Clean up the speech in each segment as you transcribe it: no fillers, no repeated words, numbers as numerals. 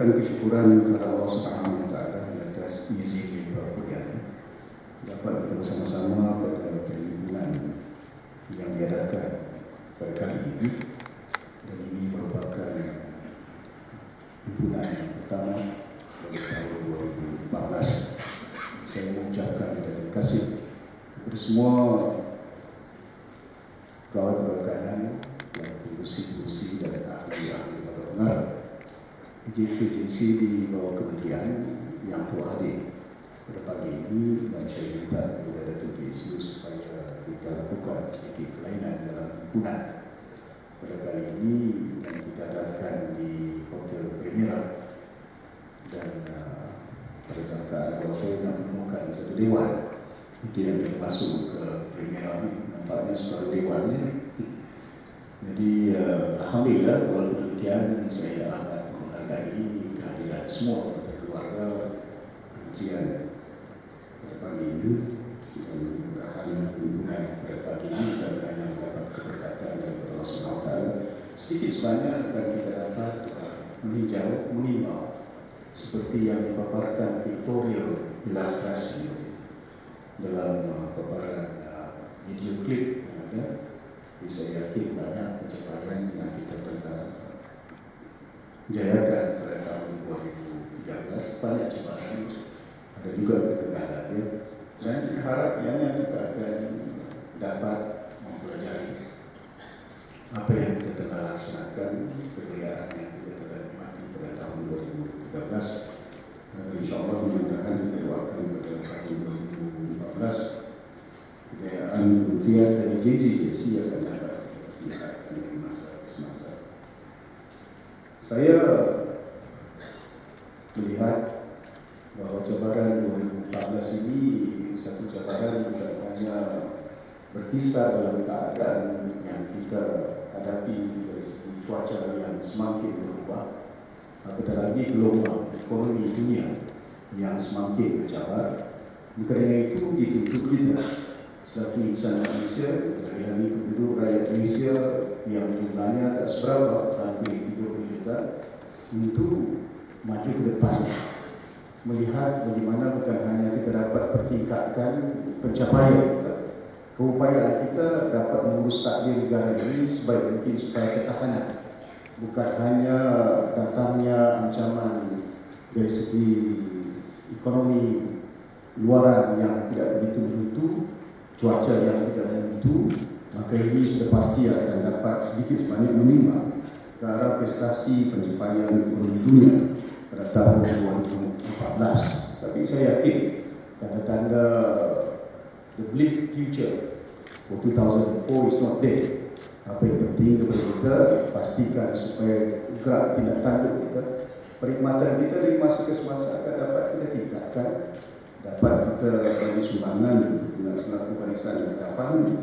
mengucapkan kesyukuran kepada Allah Subhanahu Wa Taala atas izin perkuliahan dapat kita bersama-sama pada perhimpunan yang diadakan pada kali ini, dan ini merupakan himpunan yang pertama pada tahun 2014. Saya mengucapkan terima kasih kepada semua kawan berkanan dan pengurusi-pengurusi dan ahli-ahli pada pengarah agensi-agensi di bawah kementerian yang telah hadir pada pagi ini, dan saya minta kepada Datuk Yesus supaya kita lakukan sedikit kelainan dalam himpunan pada kali ini yang kita adakan di Hotel Premier. Dan pada jangkaan kalau saya nak menemukan satu dewan itu yang kita masuk ke Premier ini, nampaknya sebagai dewan ni. Jadi alhamdulillah, walaupun demikian saya akan menghargai kehadiran semua anggota keluarga kementerian pada pagi ini, dan mudah-mudahan hubungan pada pagi ini dan hanya mendapat keberkatan dari Allah SWT. Sedikit sebanyak akan kita dapat meninjau, menimba seperti yang dipaparkan pictorial ilustrasi dalam paparan video klip yang ada. Jadi saya yakin banyak pencapaian yang kita telah jayakan pada tahun 2013, banyak cobaan, ada juga kegagalan, dan kita harap yang kita akan dapat mempelajari apa yang kita telah laksanakan, kejayaan yang kita telah nikmati pada tahun 2013. InsyaAllah mudah-mudahan kita doakan pada tahun 2014 kejayaan kementerian dan agensi akan dapat diperlihatkan dari masa ke semasa. Saya melihat bahawa cabaran 2014 ini satu cabaran bukan hanya berkisar dalam keadaan yang kita hadapi dari segi cuaca yang semakin berubah, apatah lagi gelombang ekonomi dunia yang semakin mencabar. Kerana itu dituntut kita selaku insan Malaysia, lagi penduduk rakyat Malaysia yang jumlahnya tak seberapa, hampir 30 juta, untuk maju ke depan, melihat bagaimana bukan hanya kita dapat pertingkatkan pencapaian kita, keupayaan kita dapat mengurus takdir negara ini sebaik mungkin supaya ketahanan, bukan hanya datangnya ancaman dari segi ekonomi luaran yang tidak begitu menentu, cuaca yang tidak menentu, maka ini sudah pasti akan dapat sedikit sebanyak menimba ke arah prestasi pencapaian ekonomi dunia pada tahun 2014. Tapi saya yakin tanda-tanda the bleak future for 2004 is not there. Apa yang penting kepada kita, pastikan supaya gerak tindak tanduk kita, perkhidmatan kita dari masa ke semasa akan dapat kita tingkatkan, dapat kita bagi sumbangan dengan selaku barisan yang hadapan.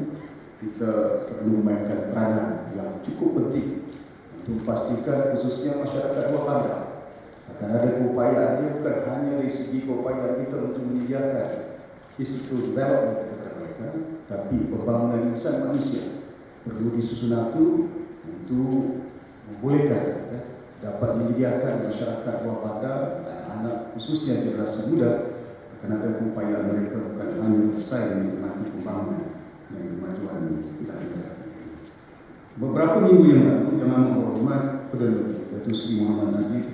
Kita perlu memainkan peranan yang cukup penting untuk memastikan khususnya masyarakat luar bandar akan ada keupayaannya, bukan hanya dari segi keupayaan kita untuk menyediakan physical development kepada mereka, tapi pembangunan insan manusia perlu disusun atur untuk membolehkan kita dapat menyediakan masyarakat luar bandar, anak-anak khususnya generasi muda, akan ada keupayaan mereka bukan hanya bersaing menikmati pembangunan dan kemajuan negara. Beberapa minggu yang lalu, Yang Amat Berhormat Perdana Menteri Datuk Seri Mohamed Najib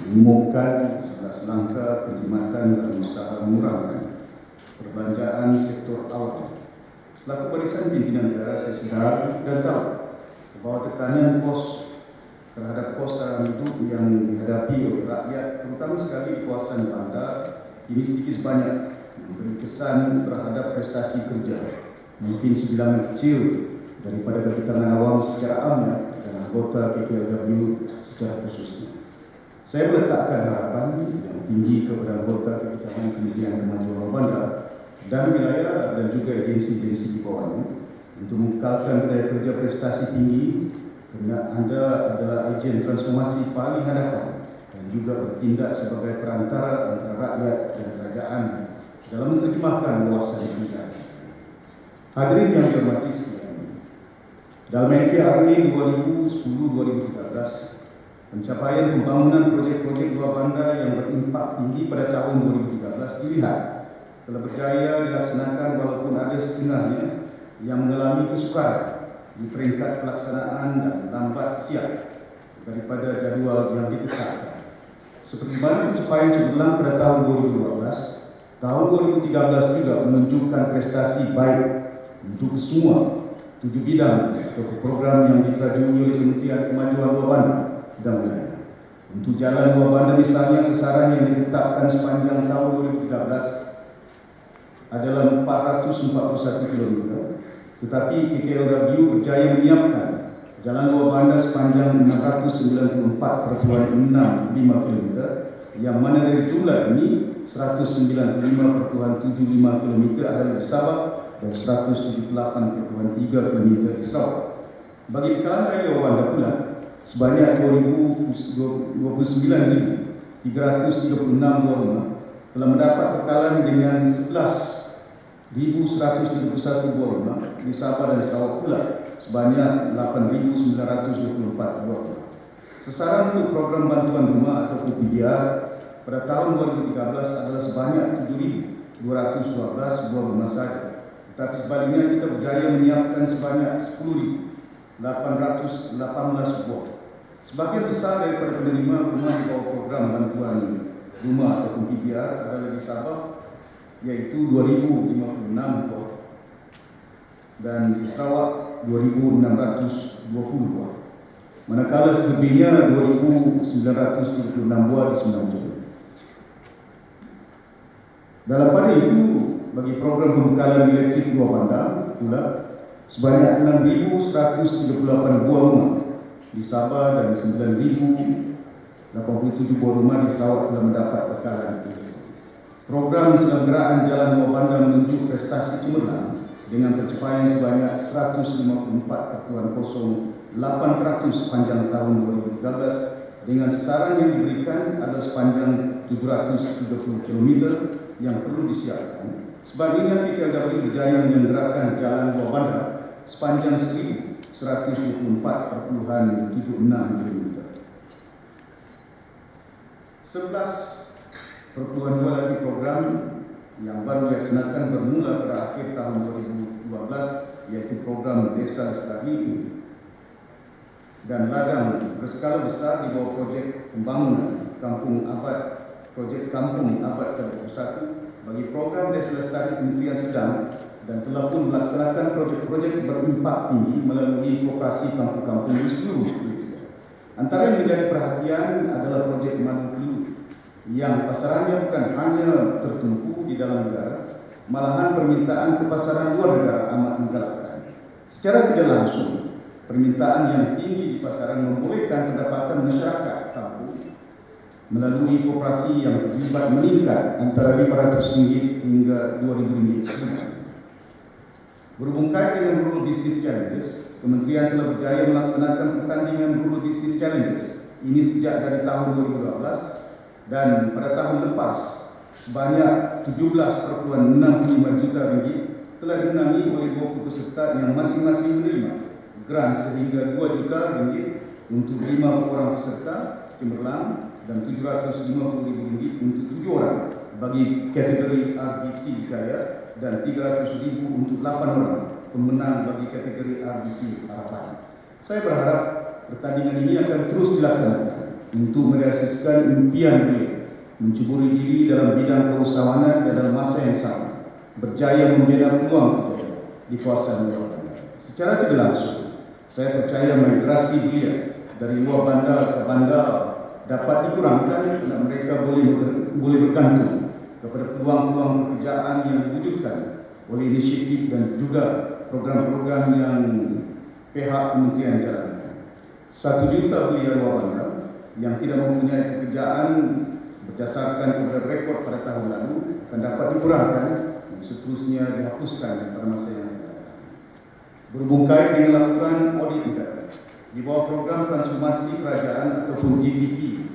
mengumumkan 11 langkah penjimatan dalam usaha mengurangkan perbelanjaan sektor awam. Selaku barisan pimpinan negara, saya sedar dan tahu bahawa tekanan kos terhadap kos barang hidup yang dihadapi oleh rakyat, terutama sekali di kawasan bandar, ini sedikit sebanyak memberi kesan terhadap prestasi kerja, mungkin sebilangan kecil daripada kegiatan awam secara amnya dan anggota KKLW secara khususnya. Saya meletakkan harapan yang tinggi kepada anggota kegiatan Kementerian Kemajuan Bandar dan wilayah dan juga agensi-agensi di bawahnya untuk mengekalkan budaya kerja prestasi tinggi, kerana anda adalah agen transformasi paling hadapan dan juga bertindak sebagai perantara antara rakyat dan kerajaan dalam menerjemahkan luasan negara. Hadirin yang dihormati sekalian, dalam NKRI 2010-2013 Pencapaian pembangunan proyek-proyek luar bandar yang berimpak tinggi pada tahun 2013 dilihat telah berjaya dilaksanakan walaupun ada setengahnya yang mengalami kesukaran di peringkat pelaksanaan dan lambat siap daripada jadual yang ditetapkan. Seperti mana pencapaian cemerlang pada tahun 2012, tahun 2013 juga menunjukkan prestasi baik untuk semua 7 bidang atau program yang diterajui oleh Kementerian Kemajuan Luar Bandar dan Wilayah. Untuk jalan luar bandar misalnya, sasaran yang ditetapkan sepanjang tahun 2013 adalah 441 km, tetapi KKLW berjaya menyiapkan jalan luar bandar sepanjang 694,65 km, yang mana dari jumlah ini 195,75 km adalah di Sabah dan 178,3 km di Sabah. Bagi bekalan raya luar bandar pula, sebanyak 29.336 buah rumah telah mendapat bekalan dengan 11.131 buah rumah di Sabah dan Sarawak pula sebanyak 8.924 buah rumah. Sasaran untuk program bantuan rumah atau PBR pada tahun 2013 adalah sebanyak 7.212 buah rumah saja. Tetapi sebaliknya kita berjaya menyiapkan sebanyak 10.818 buah. Sebagian besar daripada penerima rumah di bawah program bantuan rumah atau PBR adalah di Sabah, iaitu 2.056 buah, dan di Sarawak 2.620 buah. Manakala selebihnya 2.936 buah di Semenanjung. Dalam pada itu, bagi program pembekalan elektrik luar bandar pula sebanyak 6.138 buah rumah di Sabah dan 9.087 buah rumah di Sarawak telah mendapat bekalan elektrik. Program penyelenggaraan jalan luar bandar menunjuk prestasi cemerlang dengan pencapaian sebanyak 154,08% sepanjang tahun 2013, dengan sasaran yang diberikan adalah sepanjang 730 km yang perlu disiapkan. Sebaliknya, KKLW berjaya menyelenggarakan jalan luar bandar sepanjang 1.124,76 km. 11,2 lagi program yang baru dilaksanakan bermula pada akhir tahun 2012, yaitu program Desa Lestari dan ladang berskala besar di bawah projek pembangunan Kampung Abad, projek Kampung Abad ke-21 bagi program Desa Lestari Kementerian sedang dan telah pun melaksanakan projek-projek berimpak tinggi melalui koperasi kampung-kampung di seluruh Malaysia. Antara yang menjadi perhatian adalah projek Madu Keluh yang pasarannya bukan hanya tertumpu di dalam negara, malahan permintaan ke pasaran luar negara amat menggalakkan. Secara tidak langsung, permintaan yang tinggi di pasaran membolehkan pendapatan masyarakat kampung melalui koperasi yang terlibat meningkat antara RM500 hingga RM2,000 sebulan. Berhubung kait dengan Rural Business Challenges, Kementerian telah berjaya melaksanakan pertandingan Rural Business Challenges ini sejak dari tahun 2012, dan pada tahun lepas sebanyak RM17,65 juta telah dimenangi oleh 20 peserta yang masing-masing menerima grant sehingga RM2 juta untuk 5 orang peserta cemerlang dan RM750,000 untuk 7 orang bagi kategori RBC Kaya dan RM300,000 untuk 8 orang pemenang bagi kategori RBC Harapan. Saya berharap pertandingan ini akan terus dilaksanakan untuk merealisasikan impian beliau menceburi diri dalam bidang keusahawanan dan dalam masa yang sama berjaya membina peluang kerja di kawasan luar bandar. Secara tidak langsung, saya percaya migrasi beliau dari luar bandar ke bandar dapat dikurangkan dan mereka boleh bergantung kepada peluang-peluang pekerjaan yang diwujudkan oleh inisiatif dan juga program-program yang pihak kementerian jalankan. 1 juta belia luar bandar yang tidak mempunyai pekerjaan berdasarkan kepada rekod pada tahun lalu akan dapat dikurangkan dan seterusnya dihapuskan pada masa yang akan datang. Berhubung kait dengan laporan audit negara di bawah program transformasi kerajaan ataupun GTP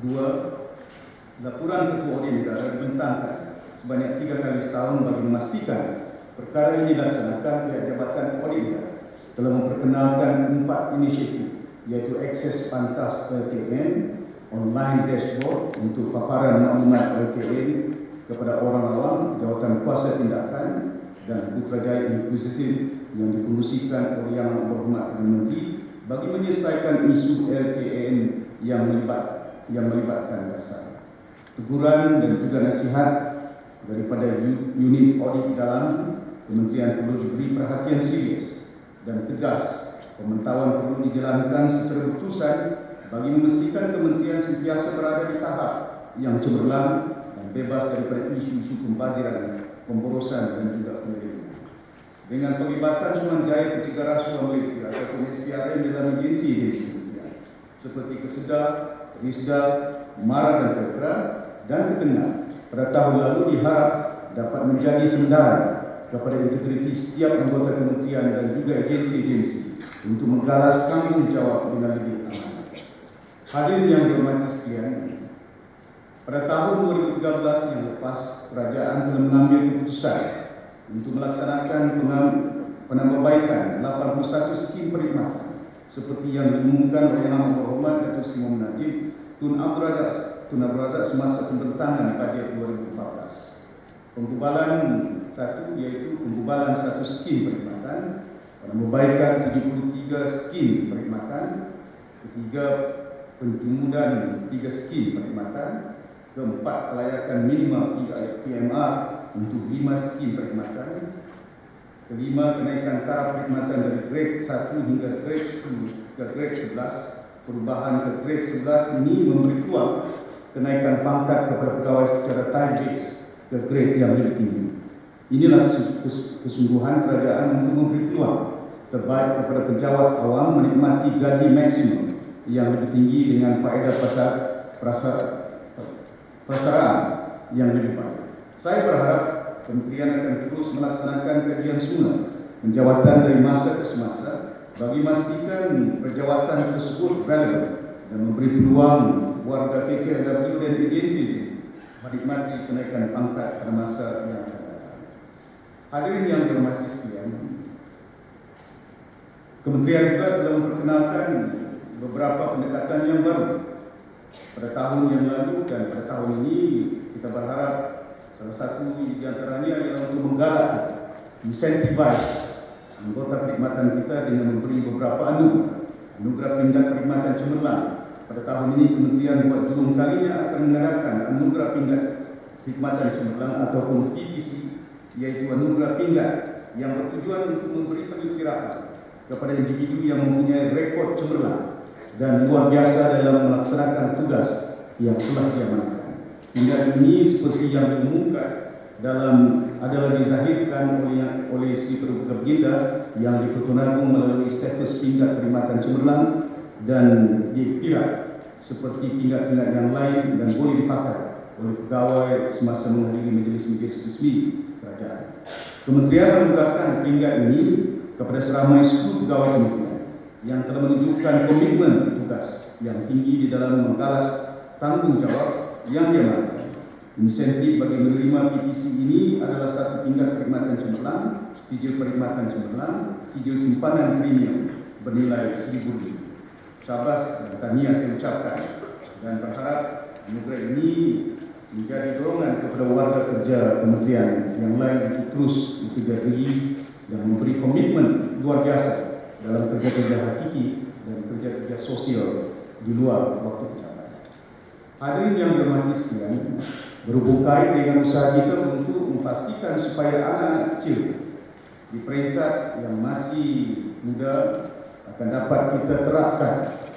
2, laporan ketua audit negara dibentangkan sebanyak 3 kali setahun bagi memastikan perkara ini dilaksanakan. Pihak Jabatan Audit Negara telah memperkenalkan 4 inisiatif iaitu akses pantas LKN, online dashboard untuk paparan maklumat LKN kepada orang awam, jawatan kuasa tindakan dan Putrajaya Inklusif yang dikongsikan oleh Yang Berhormat Perdana Menteri bagi menyelesaikan isu LKN yang melibatkan dasar. Teguran dan juga nasihat daripada unit audit dalam Kementerian perlu diberi perhatian serius dan tegas. Pemantauan perlu dijalankan secara berterusan bagi memastikan Kementerian sentiasa berada di tahap yang cemerlang dan bebas daripada isu-isu pembaziran, pemborosan dan juga penyelidikan. Dengan pelibatan Suruhanjaya Pencegahan Rasuah Malaysia atau SPRM dalam agensi-agensi kementerian seperti Kesedah, Risda, Mara dan Federa dan Ketengah pada tahun lalu diharap dapat menjadi sandaran kepada integriti setiap anggota kementerian dan juga agensi-agensi untuk menggalas tanggungjawab dengan lebih aman. Hadirin yang dihormati sekalian, pada tahun 2013 yang lepas, kerajaan telah mengambil keputusan untuk melaksanakan penambahbaikan 81 skim perkhidmatan seperti yang diumumkan oleh Yang Berhormat Datuk Seri Mohamed Najib Tun Abdul Razak semasa pembentangan bajet 2014. Penggubalan satu iaitu penggubalan satu skim perkhidmatan, penambahbaikan 73 skim perkhidmatan, ketiga penjumudan 3 skim perkhidmatan, keempat kelayakan minima PMR untuk 5 skim perkhidmatan, kelima kenaikan taraf perkhidmatan dari grade 1 hingga grade 10 ke grade 11. Perubahan ke grade 11 ini memberi peluang kenaikan pangkat kepada pegawai secara time base ke grade yang lebih tinggi. Inilah kesungguhan kerajaan untuk memberi peluang terbaik kepada pejabat awam menikmati gaji maksimum yang lebih tinggi dengan faedah prasaraan yang lebih baik. Saya berharap Kementerian akan terus melaksanakan kajian semula penjawatan dari masa ke semasa bagi memastikan penjawatan tersebut relevan dan memberi peluang warga KKLW dan agensi menikmati kenaikan pangkat pada masa yang akan datang. Hadirin yang dihormati sekalian, Kementerian juga telah memperkenalkan beberapa pendekatan yang baru pada tahun yang lalu dan pada tahun ini. Kita berharap salah satu di antaranya adalah untuk menggalakkan incentivize anggota perkhidmatan kita dengan memberi beberapa anugerah pingat perkhidmatan cemerlang. Pada tahun ini Kementerian buat julung kalinya akan mengadakan anugerah pingat perkhidmatan cemerlang ataupun PPC, iaitu anugerah pingat yang bertujuan untuk memberi pengiktirafan kepada individu yang mempunyai rekod cemerlang dan luar biasa dalam melaksanakan tugas yang telah diamanatkan. Pingat ini seperti yang diumumkan adalah dizahirkan oleh Sri Perdana Baginda yang dipertunangkan melalui status pingat perkhidmatan cemerlang dan diiktiraf seperti pingat-pingat yang lain dan boleh dipakai oleh pegawai semasa menghadiri majlis-majlis resmi kerajaan. Kementerian menunjukkan pingat ini kepada seramai 10 pegawai kementerian yang telah menunjukkan komitmen tugas yang tinggi di dalam menggalas tanggungjawab yang diamanatkan. Insentif bagi menerima PPC ini adalah satu tingkat perkhidmatan cemerlang, sijil perkhidmatan cemerlang, sijil simpanan premium bernilai RM1,000. Syabas dan tahniah saya ucapkan dan berharap anugerah ini menjadi dorongan kepada warga kerja kementerian yang lain untuk terus bekerja gigi dan memberi komitmen luar biasa dalam kerja-kerja hakiki dan kerja-kerja sosial di luar waktu pejabat. Hadirin yang dihormati sekalian, berhubung kait dengan usaha kita untuk memastikan supaya anak-anak kecil di peringkat yang masih muda akan dapat kita terapkan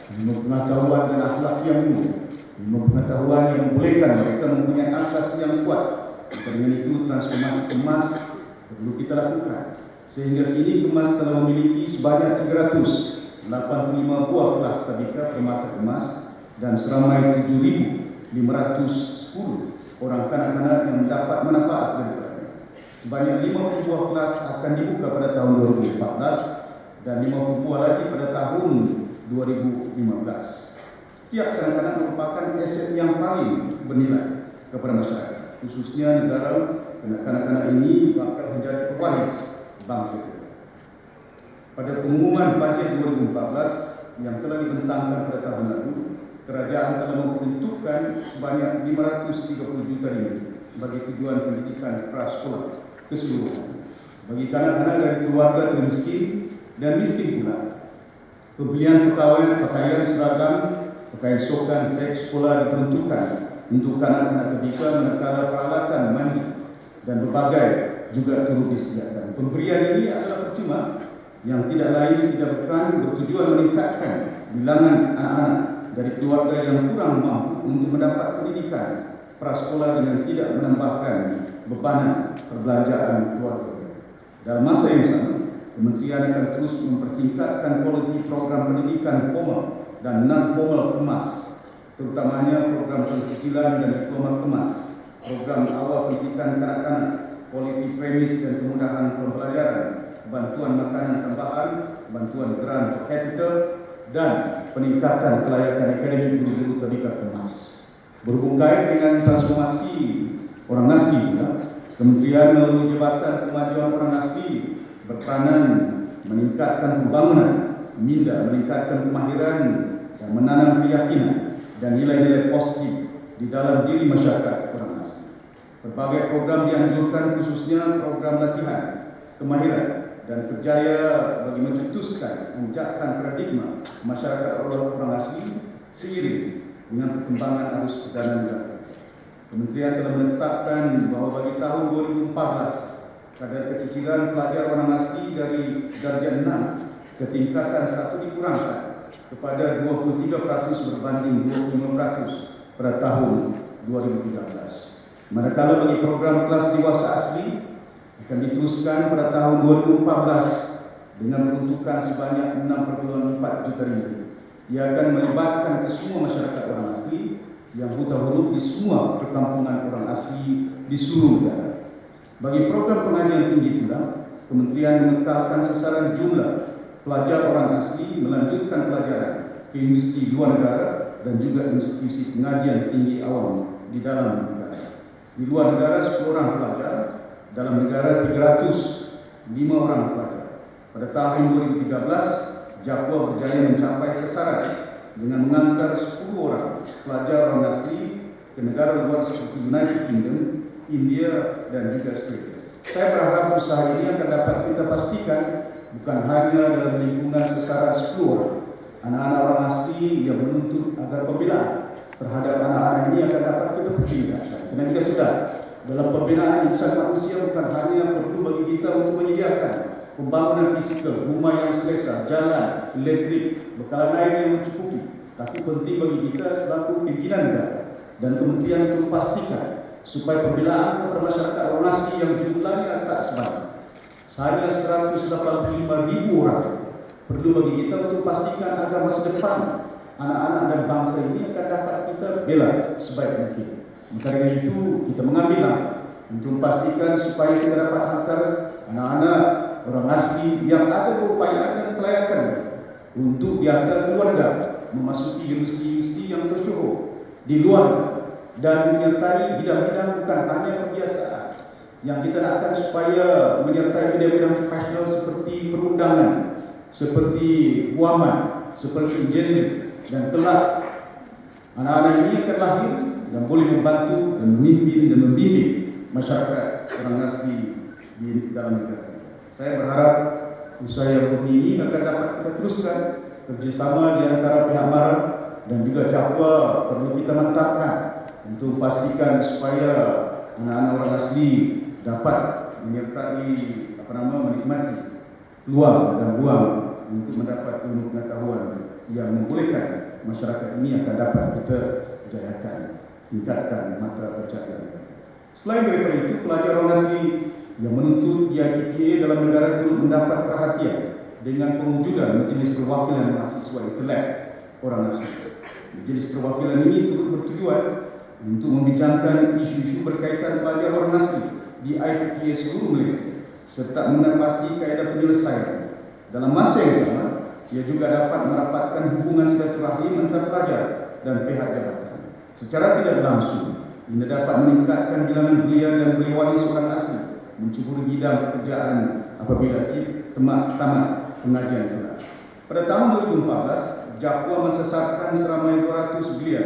pengetahuan dan akhlak yang mulia, pengetahuan yang membolehkan mereka mempunyai asas yang kuat. Dengan itu transformasi kemas perlu kita lakukan. Sehingga kini kemas telah memiliki sebanyak 385 buah kelas tadika permata kemas dan seramai 7,510 orang kanak-kanak yang mendapat manfaat daripadanya. Sebanyak 50 buah kelas akan dibuka pada tahun 2014 dan 50 buah lagi pada tahun 2015. Setiap kanak-kanak merupakan aset yang paling bernilai kepada masyarakat, khususnya negara. Kanak-kanak ini bakal menjadi pewaris bangsa kita. Pada pengumuman bajet 2014, yang telah dibentangkan pada tahun lalu, kerajaan telah memperuntukkan sebanyak 530 juta ringgit bagi tujuan pendidikan prasekolah keseluruhan bagi kanak-kanak dari keluarga termiskin dan miskin pula. Pembelian pakaian seragam, pakaian sokan, beg sekolah diperuntukkan untuk kanak-kanak ketika manakala peralatan mandi dan berbagai juga turut disediakan. Pemberian ini adalah percuma yang tidak lain tidak bukan bertujuan meningkatkan bilangan anak-anak dari keluarga yang kurang mampu untuk mendapat pendidikan prasekolah dengan tidak menambahkan bebanan perbelanjaan keluarga. Dalam masa yang sama, Kementerian akan terus mempertingkatkan kualiti program pendidikan formal dan non-formal kemas, terutamanya program persisilan dan diploma kemas, program awal pendidikan kanak-kanak, quality premis dan kemudahan pembelajaran, bantuan makanan tambahan, bantuan grant per capita, dan peningkatan kelayakan akademik guru-guru tadika kemas. Berhubung kait dengan transformasi orang asli, Kementerian melalui Jabatan Kemajuan Orang Asli berperanan meningkatkan pembangunan, minda meningkatkan kemahiran dan menanam keyakinan dan nilai-nilai positif di dalam diri masyarakat orang asli. Berbagai program dianjurkan, khususnya program latihan, kemahiran dan kerjaya bagi mencetuskan anjakan paradigma masyarakat orang asli seiring dengan perkembangan arus perdagangan negara. Kementerian telah menetapkan bahawa bagi tahun 2014 kadar kecicilan pelajar orang asli dari darjah 6 ke tingkatan 1 dikurangkan kepada 23% berbanding 25% pada tahun 2013. Manakala bagi program kelas dewasa asli akan diteruskan pada tahun 2014 dengan peruntukan sebanyak 6,4 juta ringgit. Ia akan melibatkan kesemua masyarakat orang asli yang buta huruf di semua perkampungan orang asli di seluruh negara. Bagi program pengajian tinggi pula, Kementerian mengekalkan sasaran jumlah pelajar orang asli melanjutkan pelajaran ke universiti luar negara dan juga institusi pengajian tinggi awam di dalam negara. Di luar negara 10 orang pelajar, dalam negara 305 orang pelajar. Pada tahun 2013, Japwa berjaya mencapai sasaran dengan mengantar 10 orang pelajar orang asli ke negara luar seperti United Kingdom, India dan juga Australia. Saya berharap usaha ini akan dapat kita pastikan bukan hanya dalam lingkungan sasaran 10 orang. Anak-anak orang asli yang menuntut agar pembelaan terhadap anak-anak ini akan dapat kita pertingkatkan. Kerana kita sedar dalam pembinaan insan manusia bukan hanya perlu bagi kita untuk menyediakan pembangunan fisikal, rumah yang selesa, jalan, elektrik, bekalan air yang mencukupi, tapi penting bagi kita selaku pimpinan negara dan kementerian untuk memastikan supaya pembelaan kepada masyarakat orang asli yang jumlahnya tak sebanyak hanya 185,000 orang perlu bagi kita untuk pastikan agar masa depan anak-anak dan bangsa ini akan dapat kita bela sebaik mungkin. Maka dengan itu kita mengambil langkah untuk memastikan supaya kita dapat hantar anak-anak orang asli yang ada keupayaan dan kelayakan untuk dihantar ke luar negara, memasuki universiti-universiti yang tersyukur di luar negara dan menyertai bidang-bidang bukan hanya kebiasaan yang kita nakkan supaya menyertai bidang-bidang profesional seperti perundangan, seperti guaman, seperti engineering, dan kelak anak-anak ini akan lahir dan boleh membantu dan memimpin dan membimbing masyarakat orang asli di dalam negara. Saya berharap usaha yang ini akan dapat kita teruskan kerjasama di antara pihak Maram dan juga Japwa perlu kita mantapkan untuk pastikan supaya anak-anak orang asli dapat menyertai menikmati peluang dan ruang untuk mendapat ilmu pengetahuan yang membolehkan masyarakat ini akan dapat kita jayakan, tingkatkan mata pencahayaan. Selain daripada itu, pelajar orang asli yang menuntut di IPTA dalam negara turut mendapat perhatian dengan pewujudan Majlis Perwakilan Mahasiswa Intelek orang asli. Majlis Perwakilan ini turut bertujuan untuk membincangkan isu-isu berkaitan pelajar orang asli di IPTA seluruh Malaysia serta mengenal kaedah penyelesaian. Dalam masa yang sama, ia juga dapat merapatkan hubungan silaturahim antara pelajar dan pihak jabatan. Secara tidak langsung, ini dapat meningkatkan bilangan belia dan beliwali seorang asli mencuburi bidang pekerjaan apabila tamat pengajian kelak. Pada tahun 2014, Jakwa mensesarkan seramai 200 belia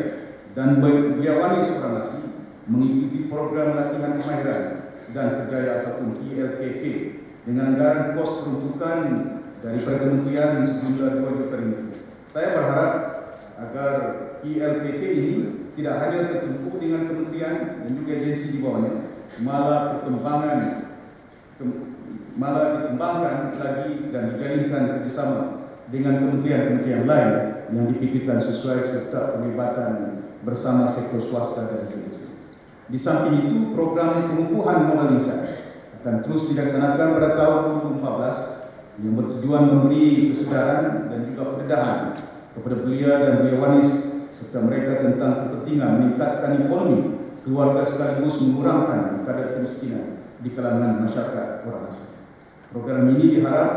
dan beliawani seorang asli mengikuti program latihan kemahiran dan kerjaya ataupun ILKK dengan anggaran kos peruntukan daripada kementerian sejumlah 2 juta ringgit. Saya berharap agar ILKK ini tidak hanya tertumpu dengan kementerian dan juga agensi di bawahnya, malah dikembangkan lagi dan dijalinkan kerjasama dengan kementerian-kementerian lain yang dipikirkan sesuai serta pelibatan bersama sektor swasta dan agensi. Di samping itu, program pengukuhan modal insan akan terus dilaksanakan pada tahun 2014 yang bertujuan memberi kesedaran dan juga pendedahan kepada belia dan beliawanis serta mereka tentang kepentingan meningkatkan ekonomi keluarga sekaligus mengurangkan kadar kemiskinan di kalangan masyarakat orang asli. Program ini diharap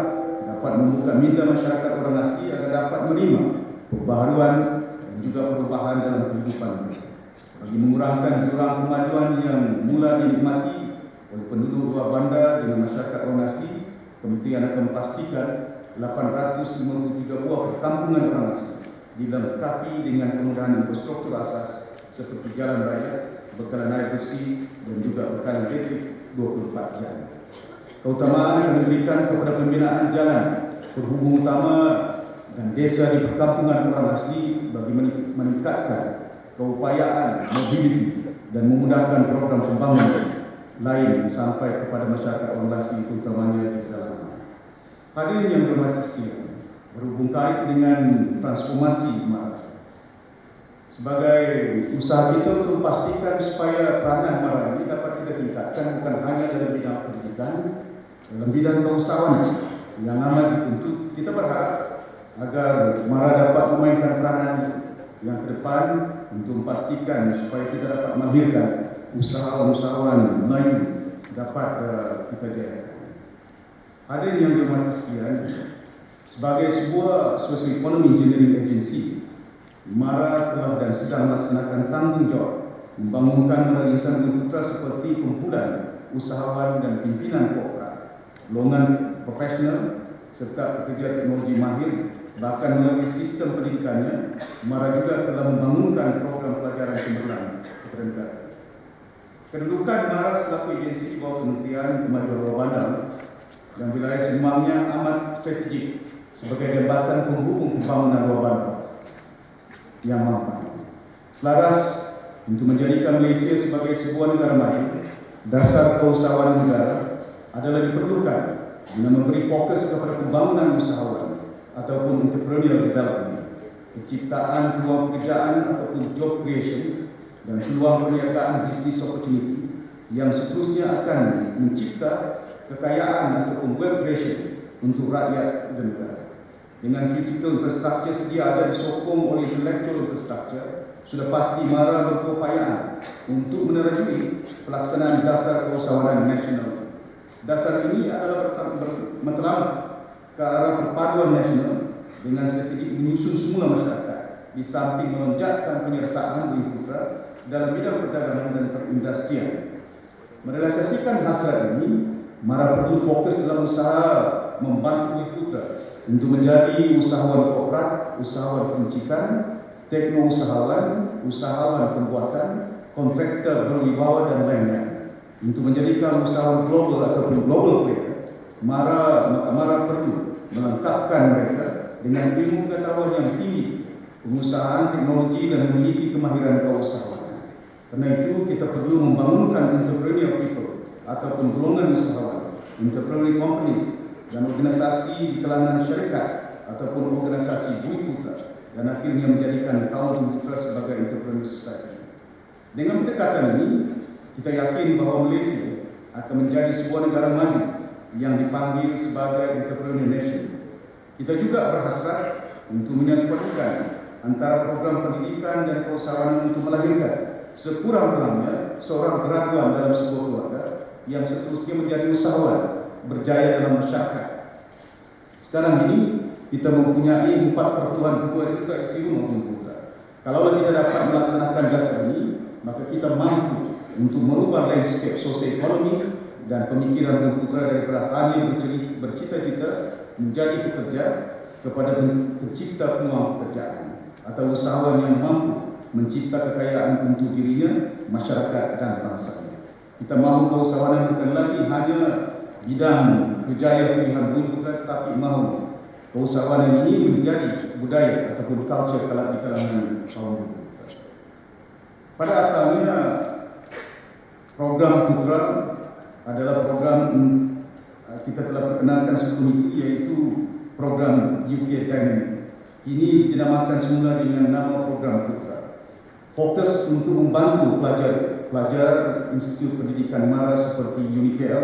dapat membuka minda masyarakat orang asli agar dapat menerima pembaharuan dan juga perubahan dalam kehidupan mereka. Bagi mengurangkan jurang kemajuan yang mula dinikmati oleh penduduk luar bandar dengan masyarakat orang asli, Kementerian akan memastikan 853 buah perkampungan orang asli dilengkapi dengan kemudahan infrastruktur asas seperti jalan raya, bekalan air bersih dan juga bekalan elektrik 24 jam. Keutamaan akan diberikan kepada pembinaan jalan penghubung utama dan desa di perkampungan orang asli bagi meningkatkan keupayaan mobiliti dan memudahkan program pembangunan lain sampai kepada masyarakat orang asli terutamanya di pedalaman. Hadirin yang berhormat sekalian, berhubung kait dengan transformasi MARA. Sebagai usaha kita untuk memastikan supaya peranan MARA ini dapat kita tingkatkan bukan hanya dalam bidang pendidikan, dalam bidang keusahawanan yang amat dituntut, kita berharap agar MARA dapat memainkan peranan yang ke depan untuk memastikan supaya kita dapat melahirkan usahawan-usahawan Melayu dapat kita jayakan. Hadirin yang berhormat sekalian, sebagai sebuah sosioekonomi engineering agency, MARA telah dan sedang melaksanakan tanggungjawab membangunkan modal insan putra seperti kumpulan usahawan dan pimpinan korporat, golongan profesional serta pekerja teknologi mahir. Bahkan melalui sistem pendidikannya, MARA juga telah membangunkan program pelajaran cemerlang kepada negara. Kedudukan MARA selaku agensi di bawah Kementerian Kemajuan Luar Bandar dan wilayah sembangnya amat strategik sebagai jambatan penghubung pembangunan luar bandar yang mampu. Selaras untuk menjadikan Malaysia sebagai sebuah negara maju, dasar keusahawanan negara adalah diperlukan guna memberi fokus kepada pembangunan usahawan ataupun entrepreneurial development, penciptaan peluang pekerjaan ataupun job creation dan peluang perniagaan business opportunity yang seterusnya akan mencipta kekayaan ataupun wealth creation untuk rakyat dan negara. Dengan physical infrastructure sedia ada disokong oleh intellectual infrastructure, sudah pasti MARA berupaya untuk menerajui pelaksanaan dasar keusahawanan nasional. Dasar ini adalah bermatlamat ke arah perpaduan nasional dengan strategi menyusun semula masyarakat di samping melonjakkan penyertaan Bumi Putra dalam bidang perdagangan dan perindustrian. Merealisasikan hasrat ini, MARA perlu fokus dalam usaha membantu Bumi Putra untuk menjadi usahawan korporat, usahawan peruncikan, tekno-usahawan, usahawan pembuatan, kontraktor berwibawa dan lainnya. Untuk menjadikan usahawan global ataupun global player, MARA perlu melengkapkan mereka dengan ilmu pengetahuan yang tinggi, pengusahaan teknologi dan memiliki kemahiran keusahawanan. Karena itu kita perlu membangunkan entrepreneurial people ataupun golongan usahawan, entrepreneurial companies dan organisasi di kalangan syarikat ataupun organisasi Bumi Putra dan akhirnya menjadikan kaum Bumi Putra sebagai entrepreneurial society. Dengan pendekatan ini, kita yakin bahawa Malaysia akan menjadi sebuah negara maju yang dipanggil sebagai entrepreneurial nation. Kita juga berhasrat untuk menyatukan antara program pendidikan dan keusahawanan untuk melahirkan sekurang-kurangnya seorang graduan dalam sebuah keluarga yang seterusnya menjadi usahawan berjaya dalam masyarakat. Sekarang ini kita mempunyai 4/2 juta isi rumah putra. Kalau kita dapat melaksanakan dasar ini, maka kita mampu untuk merubah landscape sosioekonomi dan pemikiran putra daripada hanya bercita-cita menjadi pekerja kepada pencipta peluang pekerjaan atau usahawan yang mampu mencipta kekayaan untuk dirinya, masyarakat dan bangsanya. Kita mahu keusahawanan bukan lagi hanya bidang kerjaya pilihan Bumi Putra, tetapi mahu keusahawanan ini menjadi budaya ataupun culture kalau di kalangan kaum Bumi Putra. Pada asalnya program Putra adalah program kita telah perkenalkan sebelum itu, yaitu program UK Dynamic. Ini dinamakan semula dengan nama program Putra. Fokus untuk membantu pelajar Institut Pendidikan MARA seperti UniKL,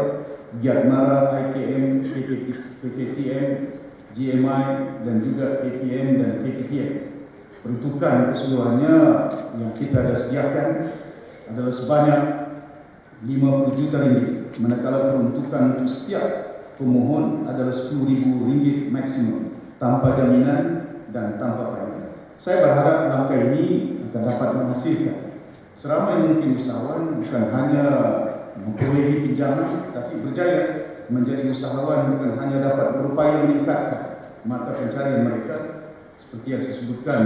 Giat MARA, IKM, PKTM, GMI dan juga APM dan KPTM. Peruntukan keseluruhannya yang kita ada sediakan adalah sebanyak 50 juta ringgit, manakala peruntukan untuk setiap pemohon adalah RM10,000 maksimum tanpa jaminan dan tanpa payah. Saya berharap langkah ini akan dapat menghasilkan seramai mungkin usahawan bukan hanya memperolehi pinjaman, tapi berjaya menjadi usahawan bukan hanya dapat berupaya meningkatkan mata pencarian mereka, seperti yang saya sebutkan,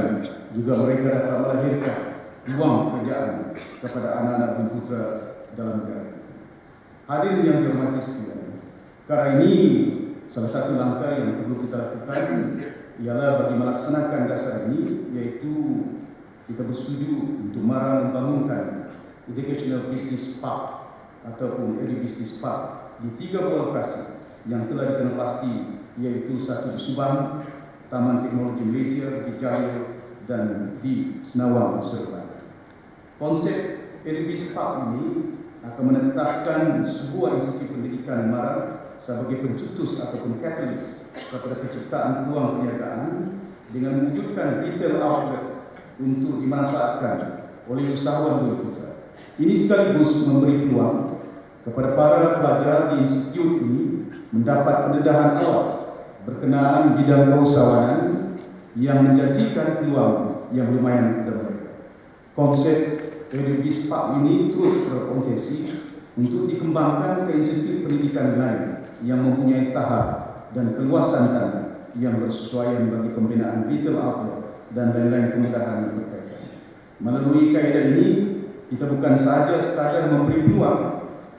juga mereka dapat melahirkan peluang pekerjaan kepada anak-anak Bumi Putra dalam negara kita. Hadirin yang dihormati sekalian, karena ini salah satu langkah yang perlu kita lakukan ialah bagi melaksanakan dasar ini, yaitu kita bersetuju untuk MARA membangunkan Educational Business Park ataupun Edu Business Park di 3 buah lokasi yang telah dikenal pasti, yaitu satu di Subang, Taman Teknologi Malaysia, di Jaya dan di Senawang, Seremban. Konsep Edu Business Park ini akan menetapkan sebuah institusi pendidikan MARA sebagai pencetus ataupun catalyst kepada penciptaan peluang perniagaan dengan mewujudkan retail outlet untuk dimanfaatkan oleh usahawan Bumi Putra. Ini sekaligus memberi peluang kepada para pelajar di institut ini mendapat pendedahan awal berkenaan bidang keusahawanan yang menjanjikan peluang yang lumayan kepada mereka. Konsep Edu Business Park ini turut berpotensi untuk dikembangkan ke institut pendidikan lain yang mempunyai tahap dan keluasan tanah yang bersesuaian bagi pembinaan retail outlet dan lain-lain kemudahan berkaitan. Melalui kaedah ini, kita bukan sahaja sekadar memberi peluang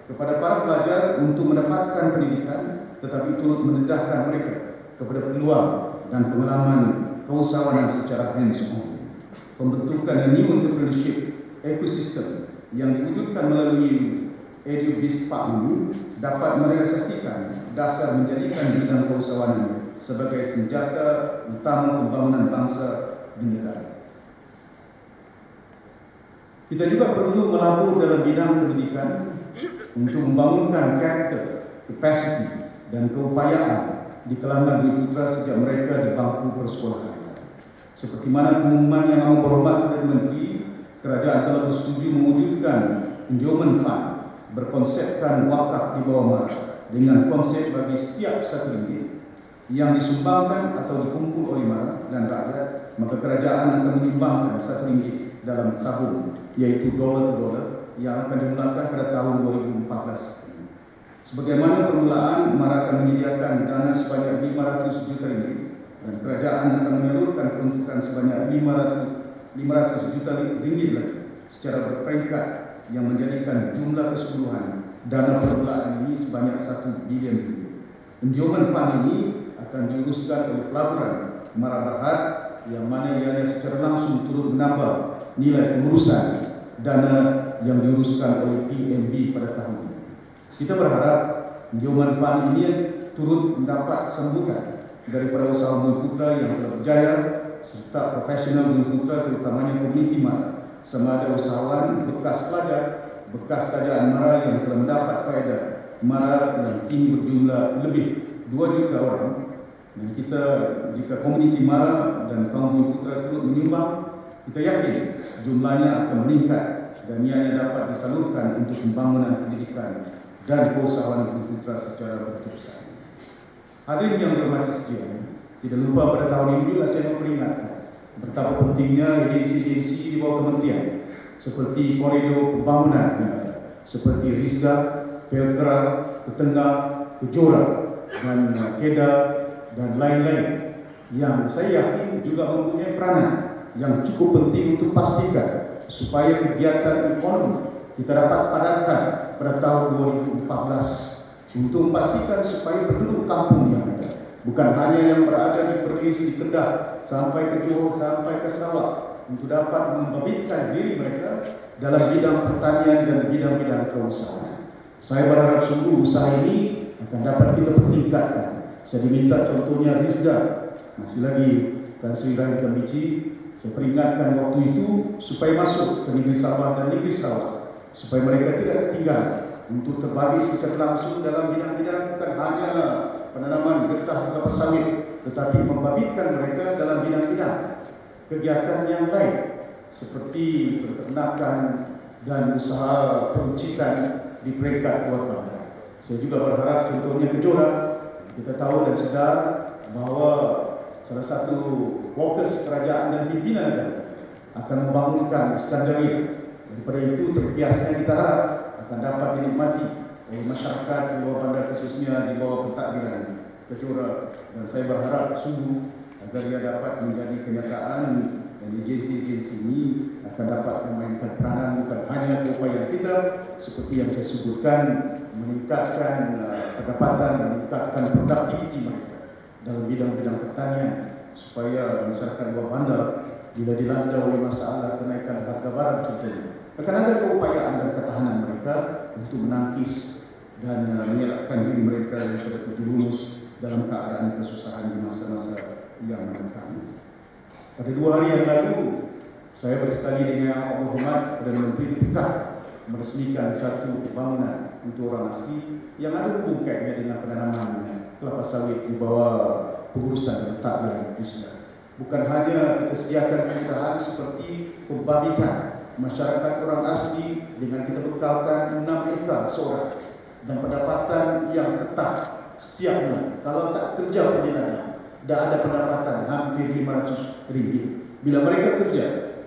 kepada para pelajar untuk mendapatkan pendidikan, tetapi turut mendedahkan mereka kepada peluang dan pengalaman keusahawanan secara hands-on. Pembentukan ini entrepreneurship ekosistem yang diwujudkan melalui Edu Business Park ini dapat merealisasikan dasar menjadikan bidang keusahawanan sebagai senjata utama pembangunan bangsa di negara. Kita juga perlu melabur dalam bidang pendidikan untuk membangunkan karakter, capacity dan keupayaan di kalangan Bumi Putra sejak mereka di bangku persekolahan. Seperti mana pengumuman yang amat berhormat Perdana Menteri, kerajaan telah bersetuju mewujudkan endowment fund berkonsepkan wakaf di bawah MARA dengan konsep bagi setiap RM1 yang disumbangkan atau dikumpul oleh MARA dan rakyat, maka kerajaan akan menyumbangkan RM1 dalam tahun, yaitu dolar to dolar, yang akan dimulakan pada tahun 2014. Sebagaimana permulaan, MARA akan menyediakan dana sebanyak RM500 juta dan kerajaan akan menyalurkan peruntukan sebanyak RM500 juta lagi secara berperingkat yang menjadikan jumlah keseluruhan dana permulaan ini sebanyak RM1 bilion. Endowment fund ini akan diuruskan oleh pelaburan MARA Berhad yang mana ianya secara langsung turut menambah nilai pengurusan dana yang diuruskan oleh PMB pada tahun ini. Kita berharap endowment fund ini turut mendapat sambutan daripada usaha Bumi Putra yang telah berjaya serta profesional Bumi Putra terutamanya komuniti MARA, sama ada usahawan, bekas pelajar, bekas tajaan MARA yang telah mendapat faedah MARA yang kini berjumlah lebih 2 juta orang. Dan kita, jika komuniti MARA dan kaum Bumi Putra turut menyumbang, kita yakin jumlahnya akan meningkat dan ianya dapat disalurkan untuk pembangunan pendidikan dan keusahawanan Bumi Putra secara berterusan. Hadirin yang berhormat sekalian, tidak lupa pada tahun ini juga saya memperingatkan betapa pentingnya agensi-agensi di bawah kementerian seperti koridor pembangunan negara, seperti RISDA, Pelkra, Ketengah, Kejora dan Kedah dan lain-lain yang saya yakin juga mempunyai peranan yang cukup penting untuk pastikan supaya kegiatan ekonomi kita dapat padatkan pada tahun 2014 untuk memastikan supaya penduduk kampung yang ada, bukan hanya yang berada di Perlis, di Kedah, sampai ke Johor, sampai ke Sarawak, untuk dapat membabitkan diri mereka dalam bidang pertanian dan bidang-bidang keusahaan. Saya berharap sungguh usaha ini akan dapat kita pertingkatkan. Saya diminta contohnya Rizda, masih lagi Tan Sri Rahim Kamici, saya peringatkan waktu itu supaya masuk ke negeri Sabah dan negeri Sarawak, supaya mereka tidak ketinggalan untuk terbagi secara langsung dalam bidang-bidang bukan hanya penanaman getah kelapa sawit, tetapi membabitkan mereka dalam bidang-bidang kegiatan yang lain seperti peternakan dan usaha peruncikan di peringkat luar bandar. Saya juga berharap contohnya Kejora, kita tahu dan sedar bahawa salah satu fokus kerajaan dan pimpinan negara akan membangunkan Iskandaria. Daripada itu terbiasanya kita harap akan dapat dinikmati oleh masyarakat di luar bandar, khususnya di bawah pentadbiran Kejora. Dan saya berharap sungguh agar ia dapat menjadi kenyataan dan agensi-agensi ini akan dapat memainkan peranan bukan hanya upaya kita seperti yang saya sebutkan, meningkatkan pendapatan, meningkatkan produktiviti mereka dalam bidang-bidang pertanian, supaya masyarakat luar bandar bila dilanda oleh masalah kenaikan harga barang contohnya, akan ada keupayaan dan ketahanan mereka untuk menangkis dan menyelamatkan diri mereka daripada terjerumus dalam keadaan kesusahan di masa-masa yang mendatang. Pada 2 hari yang lalu, saya bersekali dengan Allah Hormat Perdana Menteri di Pekan meresmikan satu pembangunan untuk orang asli yang ada hubung kaitnya dengan penanaman kelapa sawit di bawah pengurusan dan pentadbiran Islam. Bukan hanya kita sediakan kemudahan seperti pembabitan masyarakat orang asli dengan kita bekalkan 6 ekar seorang dan pendapatan yang tetap setiap bulan. Kalau tak kerja perjalanan, dah ada pendapatan hampir RM500. Bila mereka kerja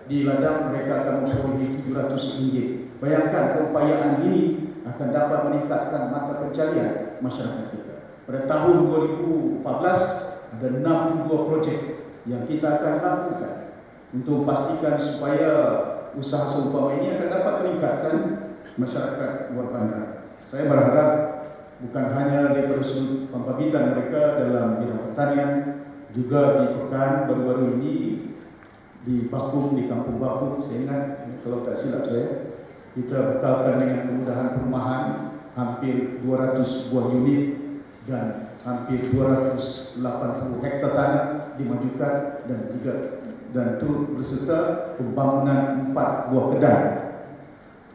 di ladang, mereka akan memperoleh RM700. Bayangkan keupayaan ini akan dapat meningkatkan mata pencarian masyarakat kita. Pada tahun 2014 ada 62 projek yang kita akan lakukan untuk memastikan supaya usaha seumpama ini akan dapat meningkatkan masyarakat luar bandar. Saya berharap bukan hanya daripada sudut pembabitan mereka dalam bidang pertanian, juga di Pekan baru-baru ini di Bakung, di Kampung Bakung, saya ingat kalau tak silap saya, kita bekalkan dengan kemudahan perumahan hampir 200 buah unit dan hampir 280 hektar tanah dimajukan dan turut berserta pembangunan 4 buah kedai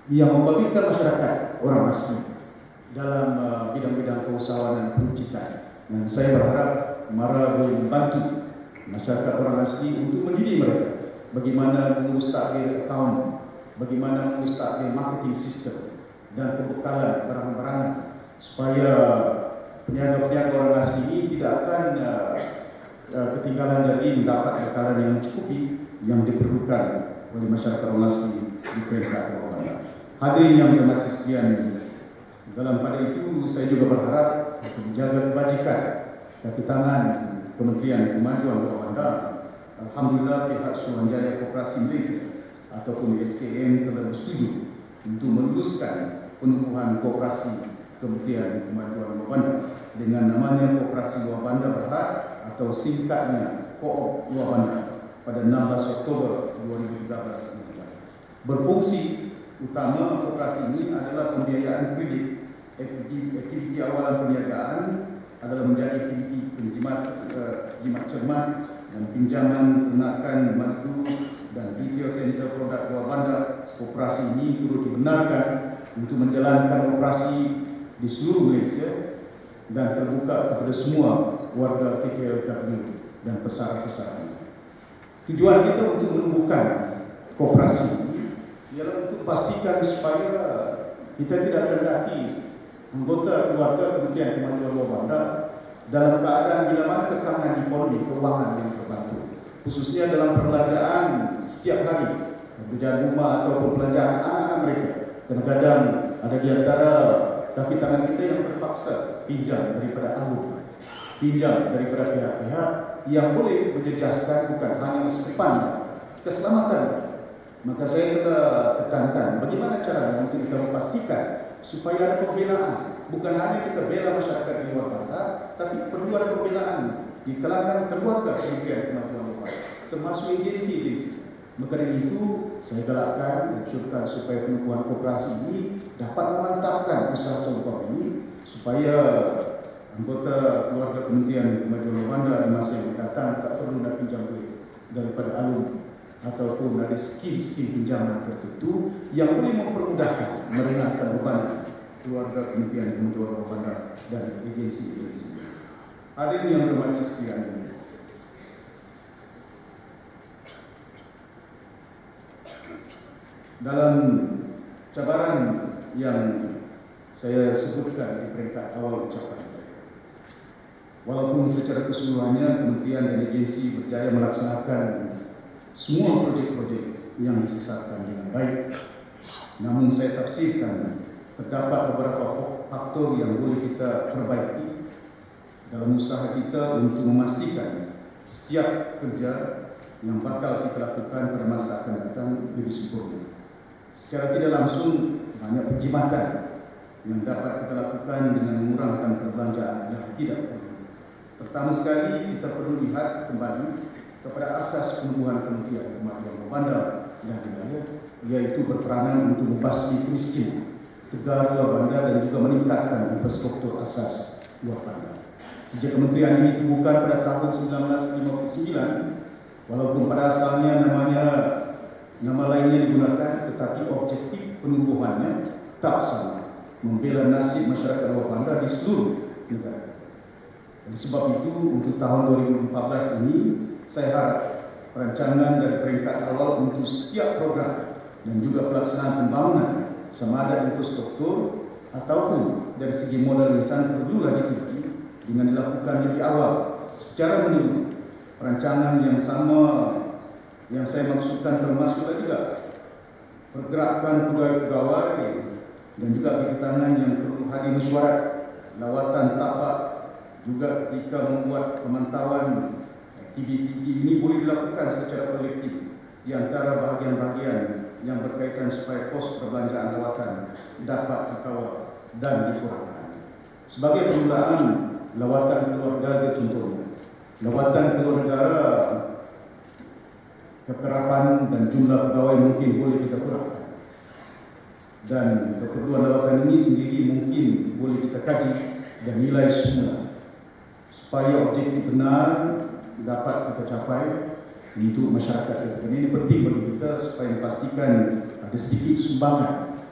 yang membabitkan masyarakat orang asli dalam bidang-bidang keusahawan dan peruncikan. Dan saya berharap MARA boleh membantu masyarakat orang asli untuk mendidik mereka bagaimana mengurus takbir akaun, bagaimana mengurus takbir marketing system dan pembekalan barang-barangan, supaya peniaga-peniaga orang asli ini tidak akan ketinggalan dari mendapat bekalan yang mencukupi yang diperlukan oleh masyarakat orang asli di peringkat luar bandar. Hadirin yang berhormat sekalian, dalam pada itu saya juga berharap untuk menjaga kebajikan kaki tangan Kementerian Kemajuan Luar Bandar. Alhamdulillah pihak Suruhanjaya Koperasi Malaysia ataupun SKM telah bersetuju untuk meneruskan penumbuhan koperasi Kementerian Kemajuan Luar Bandar dengan namanya Koperasi Luar Bandar Berhad atau singkatnya Koop Luar Bandar pada 16 Oktober 2013. Berfungsi utama koperasi ini adalah pembiayaan kredit, aktiviti awalan perniagaan adalah menjadi aktiviti penjimat cermat dan pinjaman ternakan madu dan retail center produk luar bandar. Koperasi ini turut dibenarkan untuk menjalankan operasi di seluruh Malaysia dan terbuka kepada semua warga KKLW dan pesara-pesara. Tujuan kita untuk menumbuhkan koperasi ini ialah untuk pastikan supaya kita tidak kendaki anggota keluarga Kementerian Kemajuan Luar Bandar dalam keadaan bila mana kekangan ekonomi keuangan yang terbantu, khususnya dalam perbelanjaan setiap hari, perbelanjaan rumah ataupun perbelanjaan anak-anak mereka. Kadang-kadang ada di antara kaki tangan kita yang terpaksa pinjam daripada alur, pinjam daripada pihak-pihak yang boleh menjejaskan bukan hanya masa depan, keselamatan. Maka saya telah tekankan bagaimana caranya untuk kita memastikan supaya ada pembelaan. Bukan hanya kita bela masyarakat di luar bandar, tapi perlu ada pembelaan di kalangan keluarga Kementerian Kemajuan Lokal, termasuk agensi-agensi. Maka dari itu saya galakkan, mensyurkan supaya penubuhan koperasi ini dapat memantapkan usaha seumpama ini, supaya anggota keluarga Kementerian Kemajuan Bandar di masa yang datang tak perlu nak pinjam duit daripada alun ataupun ada skim-skim pinjaman tertentu yang boleh mempermudahkan, meringankan beban keluarga Kementerian Kemajuan Bandar dan agensi-agensi. Hadirin yang berhormat sekalian, dalam cabaran yang saya sebutkan di peringkat awal ucapan saya, walaupun secara keseluruhannya kementerian dan agensi berjaya melaksanakan semua projek-projek yang disesatkan dengan baik, namun saya tafsirkan terdapat beberapa faktor yang boleh kita perbaiki dalam usaha kita untuk memastikan setiap kerja yang bakal kita lakukan pada masa akan datang lebih sempurna. Secara tidak langsung, banyak penjimatan yang dapat kita lakukan dengan mengurangkan perbelanjaan yang tidak perlu. Pertama sekali, kita perlu lihat kembali kepada asas penubuhan Kementerian Kemajuan Bandar dan Wilayah, yaitu berperanan untuk membasmi kemiskinan, tegar luar bandar dan juga meningkatkan infrastruktur asas luar bandar. Sejak kementerian ini ditemukan pada tahun 1959, walaupun pada asalnya nama lainnya digunakan, tetapi objektif penubuhannya tak sama, membela nasib masyarakat luar bandar di seluruh negara. Oleh sebab itu, untuk tahun 2014 ini, saya harap perancangan dari peringkat awal untuk setiap program dan juga pelaksanaan pembangunan, sama ada infrastruktur ataupun dari segi modal insan, perlulah diteliti dengan dilakukan lebih awal secara menyeluruh. Perancangan yang sama yang saya maksudkan termasuk juga pergerakan pegawai-pegawai dan juga kegiatan yang perlu hadir mesyuarat, lawatan tapak, juga ketika membuat pemantauan. Aktiviti ini boleh dilakukan secara kolektif di antara bahagian-bahagian yang berkaitan supaya kos perbelanjaan lawatan dapat dikawal dan dikurangkan. Sebagai permulaan, lawatan keluar negara contohnya, lawatan keluar negara kekerapan dan jumlah pegawai mungkin boleh kita kurangkan, dan keperluan lawatan ini sendiri mungkin boleh kita kaji dan nilai semula supaya objektif benar dapat kita capai untuk masyarakat kita. Ini penting bagi kita supaya memastikan ada sedikit sumbangan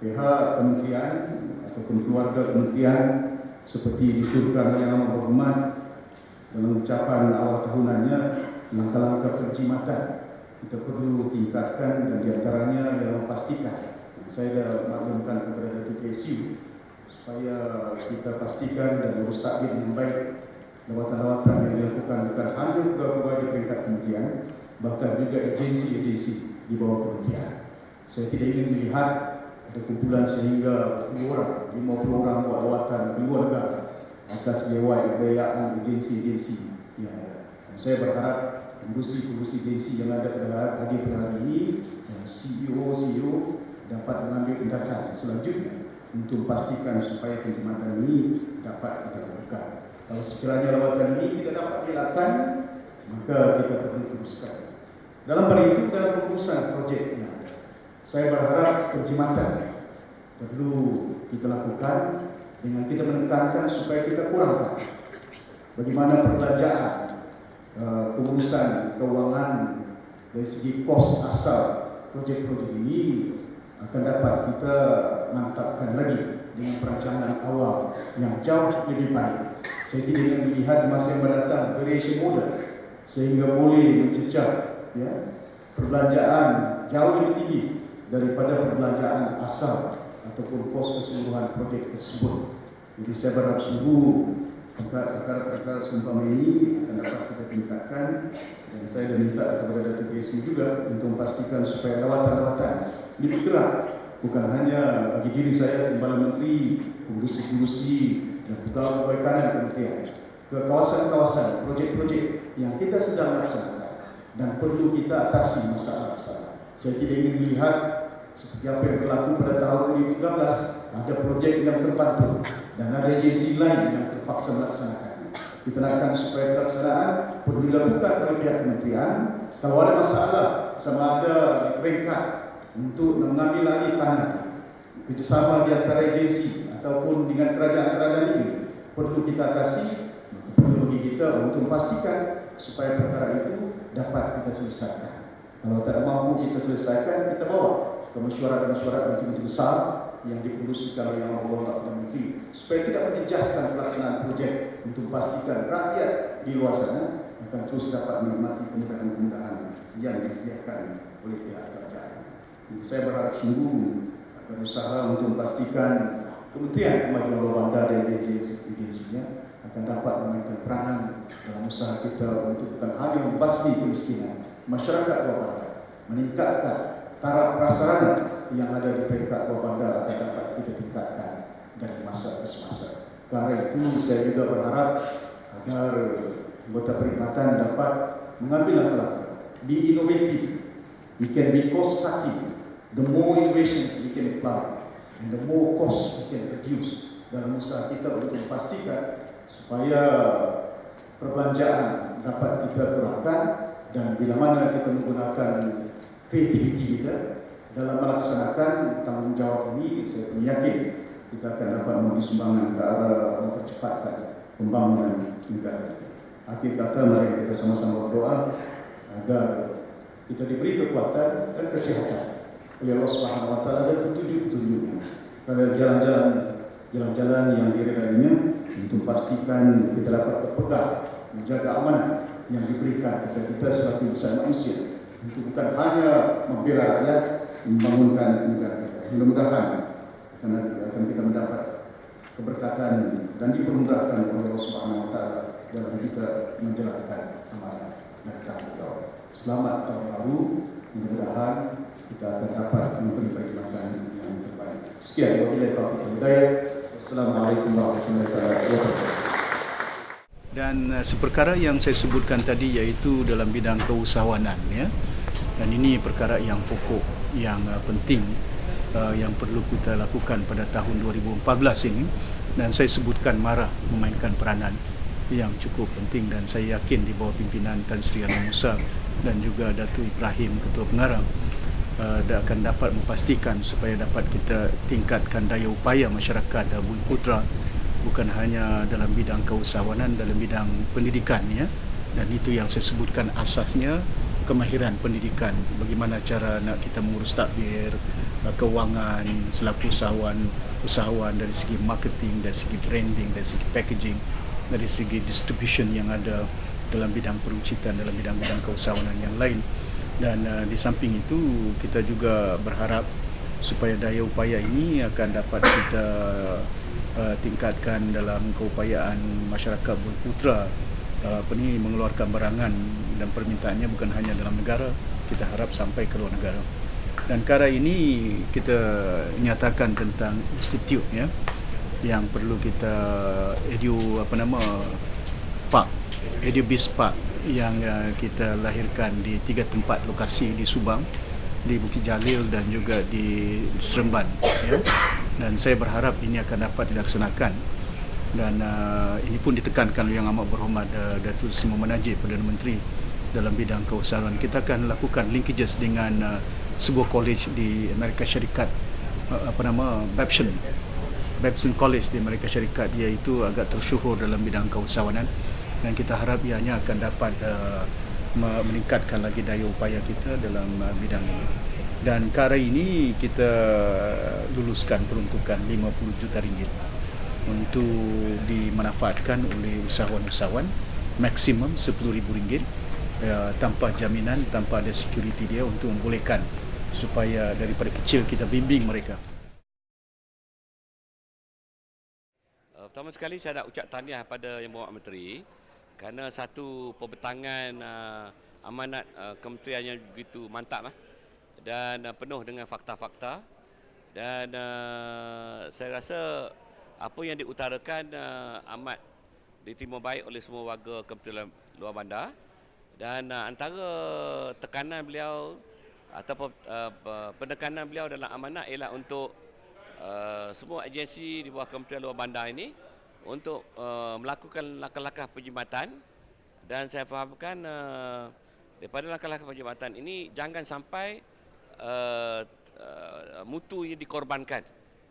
pihak kementerian ataupun keluarga kementerian seperti disyurkan oleh Yang Amat Berhormat dalam ucapan awal tahunannya, langkah-langkah penjimatan kita perlu tingkatkan, dan diantaranya adalah memastikan, saya dah maklumkan kepada Datuk PSU supaya kita pastikan dan urus takbir dengan baik lawatan-lawatan yang dilakukan bukan hanya pegawai di peringkat kementerian, bahkan juga agensi-agensi di bawah kementerian. Saya tidak ingin melihat ada kumpulan sehingga 10 orang, 50 orang buat lawatan keluar negara atas biaya agensi-agensi yang ada. Dan saya berharap pengurusi agensi yang ada pada hari ini dan CEO dapat mengambil tindakan selanjutnya untuk memastikan supaya penjimatan ini dapat kita lakukan. Kalau sekiranya lawatan ini tidak dapat dilakukan, maka kita perlu teruskan. Dalam hal itu, dalam pengurusan projek yang ada, saya berharap penjimatan perlu kita lakukan dengan kita menekankan supaya kita kurangkan bagaimana perbelanjaan pengurusan keuangan dari segi kos asal projek-projek ini akan dapat kita mantapkan lagi dengan perancangan awal yang jauh lebih baik. Saya tidak ingin melihat masa yang mendatang variation model sehingga boleh mencecah perbelanjaan jauh lebih tinggi daripada perbelanjaan asal ataupun kos keseluruhan projek tersebut. Jadi saya berharap sungguh perkara-perkara seumpama ini akan dapat kita tingkatkan, dan saya dah minta kepada Datuk PSU juga untuk memastikan supaya lawatan-lawatan lebih gerak, bukan hanya bagi diri saya, Timbalan Menteri, pengurusi-pengurusi dan pegawai kanan kementerian, ke kawasan-kawasan, projek-projek yang kita sedang laksanakan dan perlu kita atasi masalah-masalah. Saya tidak ingin melihat seperti apa yang berlaku pada tahun 2013, ada projek yang terbantu dan ada agensi lain yang terpaksa melaksanakan. Kita nakkan supaya pelaksanaan perlu dilakukan oleh pihak kementerian. Kalau ada masalah sama ada di peringkat untuk mengambil alih tanah, kerjasama di antara agensi ataupun dengan kerajaan-kerajaan ini perlu kita atasi. Perlu bagi kita untuk memastikan supaya perkara itu dapat kita selesaikan. Kalau tidak mampu kita selesaikan, kita bawa ke mesyuarat-mesyuarat menteri besar yang diputuskan oleh Yang Maha Perdana Menteri supaya tidak menjejaskan pelaksanaan projek untuk memastikan rakyat di luar sana akan terus dapat menikmati kemudahan-kemudahan yang disediakan oleh pihak kerajaan. Jadi saya berharap sungguh akan usaha untuk memastikan Kementerian Kemajuan Bawah Bandar dan agensinya akan dapat memainkan peranan dalam usaha kita untuk bukan hanya membasmi kemiskinan masyarakat bawah bandar, meningkatkan taraf prasarana yang ada di peringkat bawah bandar akan dapat kita tingkatkan dari masa ke semasa. Karena itu saya juga berharap agar anggota perkhidmatan dapat mengambil langkah-langkah, be innovative, we can be cost cutting, the more innovations we can apply and the more cost we can reduce dalam usaha kita untuk memastikan supaya perbelanjaan dapat kita kurangkan dan bila mana kita menggunakan kreativiti kita dalam melaksanakan tanggungjawab ini, saya yakin kita akan dapat memberi sumbangan ke arah mempercepatkan pembangunan negara kita. Akhir kata, mari kita sama-sama berdoa agar kita diberi kekuatan dan kesehatan oleh Allah Subhanahu Wa Taala dan petunjuk-petunjuknya pada jalan-jalan yang diridainya untuk pastikan kita dapat berpegang menjaga amanah yang diberikan kepada kita selaku insan manusia untuk bukan hanya membela rakyat, membangunkan negara kita. Mudah-mudahan akan kita mendapat keberkatan dan dipermudahkan oleh Allah Subhanahu Wa Taala dalam kita menjalankan amanah dan tanggungjawab. Selamat tahun baru. Mudah-mudahan kita akan dapat memberi perkhidmatan yang terbaik. Sekian, wabillahi taufiq wal hidayah. Assalamualaikum warahmatullahi wabarakatuh. Dan seperkara yang saya sebutkan tadi iaitu dalam bidang keusahawanan, ya. Dan ini perkara yang pokok, yang penting, yang perlu kita lakukan pada tahun 2014 ini. Dan saya sebutkan MARA memainkan peranan yang cukup penting dan saya yakin di bawah pimpinan Tan Sri Anwar Musa dan juga Datuk Ibrahim Ketua Pengarah akan dapat memastikan supaya dapat kita tingkatkan daya upaya masyarakat Bumi Putra bukan hanya dalam bidang keusahawanan, dalam bidang pendidikan, ya. Dan itu yang saya sebutkan asasnya kemahiran pendidikan, bagaimana cara nak kita mengurus takbir, kewangan selaku usahawan dari segi marketing, dari segi branding, dari segi packaging, dari segi distribution yang ada dalam bidang peruncitan, dalam bidang-bidang keusahawanan yang lain. Dan di samping itu kita juga berharap supaya daya upaya ini akan dapat kita tingkatkan dalam keupayaan masyarakat Bumi Putra mengeluarkan barangan dan permintaannya bukan hanya dalam negara, kita harap sampai ke luar negara. Dan perkara ini kita nyatakan tentang institut, ya, yang perlu kita EduBiz Park yang kita lahirkan di 3 tempat lokasi di Subang, di Bukit Jalil dan juga di Seremban, ya. Dan saya berharap ini akan dapat dilaksanakan dan ini pun ditekankan oleh Yang Amat Berhormat Datuk Seri Mohamed Najib Perdana Menteri dalam bidang keusahawanan. Kita akan lakukan linkages dengan sebuah college di Amerika Syarikat, Babson College di Amerika Syarikat, iaitu agak tersyuhur dalam bidang keusahawanan. Dan kita harap ianya akan dapat meningkatkan lagi daya upaya kita dalam bidang ini. Dan perkara ini kita luluskan peruntukan RM50 juta untuk dimanfaatkan oleh usahawan-usahawan, maksimum RM10,000 tanpa jaminan, tanpa ada security dia, untuk membolehkan supaya daripada kecil kita bimbing mereka. Pertama sekali saya nak ucap tahniah pada Yang Berhormat Menteri kerana satu pembentangan amanat kementerian yang begitu mantap dan penuh dengan fakta-fakta, dan saya rasa apa yang diutarakan amat diterima baik oleh semua warga Kementerian Luar Bandar, dan antara tekanan beliau atau penekanan beliau dalam amanat ialah untuk semua agensi di bawah Kementerian Luar Bandar ini untuk melakukan langkah-langkah perkhidmatan, dan saya fahamkan daripada langkah-langkah perkhidmatan ini jangan sampai mutu yang dikorbankan.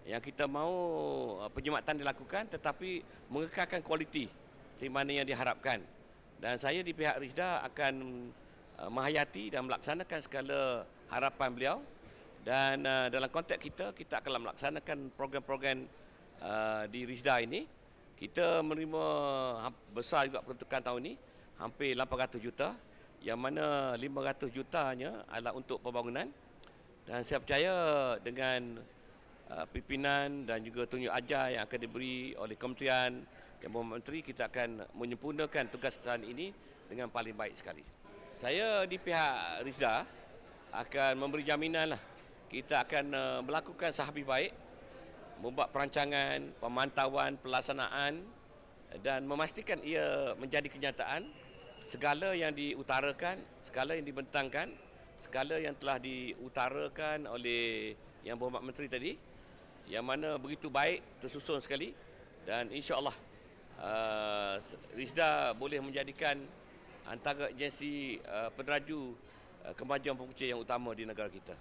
Yang kita mahu perkhidmatan dilakukan tetapi mengekalkan kualiti seperti mana yang diharapkan. Dan saya di pihak Risda akan menghayati dan melaksanakan segala harapan beliau, dan dalam konteks kita akan melaksanakan program-program di Risda ini. Kita menerima besar juga peruntukan tahun ini, hampir 800 juta, yang mana 500 jutanya adalah untuk pembangunan. Dan saya percaya dengan pimpinan dan juga tunjuk ajar yang akan diberi oleh Kementerian dan Berhormat Menteri, kita akan menyempurnakan tugas ini dengan paling baik sekali. Saya di pihak Risda akan memberi jaminan kita akan melakukan sehabis baik, membuat perancangan, pemantauan, pelaksanaan dan memastikan ia menjadi kenyataan. Segala yang diutarakan, segala yang dibentangkan, segala yang telah diutarakan oleh Yang Berhormat Menteri tadi, yang mana begitu baik, tersusun sekali, dan insya-Allah Risda boleh menjadikan antara agensi peneraju kemajuan pembuncit yang utama di negara kita.